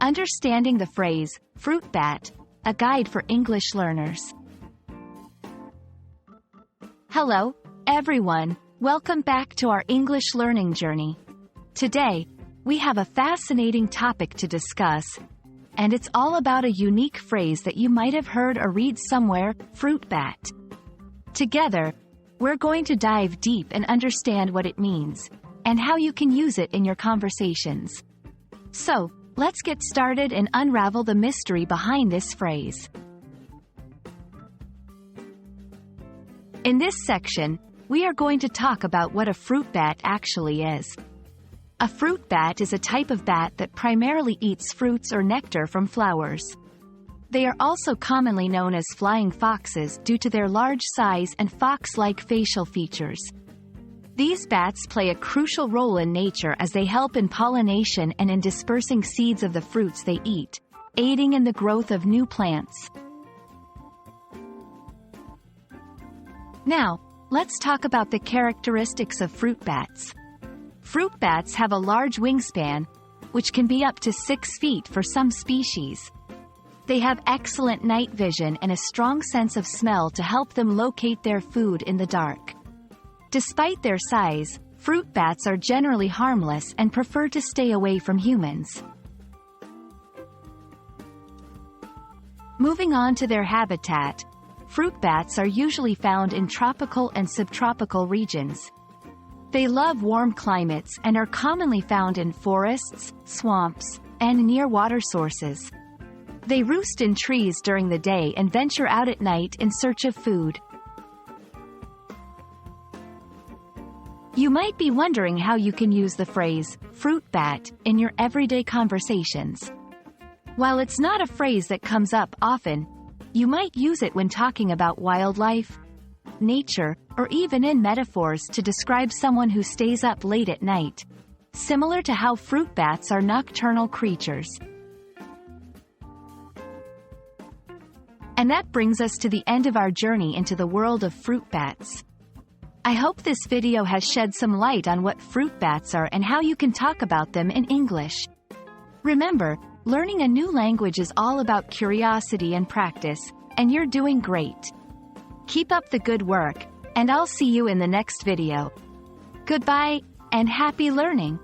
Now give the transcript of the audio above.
Understanding the phrase, fruit bat, a guide for English learners. Hello, everyone. Welcome back to our English learning journey. Today, we have a fascinating topic to discuss, and it's all about a unique phrase that you might have heard or read somewhere, fruit bat. Together, we're going to dive deep and understand what it means, and how you can use it in your conversations. So, let's get started and unravel the mystery behind this phrase. In this section, we are going to talk about what a fruit bat actually is. A fruit bat is a type of bat that primarily eats fruits or nectar from flowers. They are also commonly known as flying foxes due to their large size and fox-like facial features. These bats play a crucial role in nature as they help in pollination and in dispersing seeds of the fruits they eat, aiding in the growth of new plants. Now, let's talk about the characteristics of fruit bats. Fruit bats have a large wingspan, which can be up to 6 feet for some species. They have excellent night vision and a strong sense of smell to help them locate their food in the dark. Despite their size, fruit bats are generally harmless and prefer to stay away from humans. Moving on to their habitat, fruit bats are usually found in tropical and subtropical regions. They love warm climates and are commonly found in forests, swamps, and near water sources. They roost in trees during the day and venture out at night in search of food. You might be wondering how you can use the phrase, fruit bat, in your everyday conversations. While it's not a phrase that comes up often, you might use it when talking about wildlife, nature, or even in metaphors to describe someone who stays up late at night, similar to how fruit bats are nocturnal creatures. And that brings us to the end of our journey into the world of fruit bats. I hope this video has shed some light on what fruit bats are and how you can talk about them in English. Remember, learning a new language is all about curiosity and practice, and you're doing great. Keep up the good work, and I'll see you in the next video. Goodbye, and happy learning!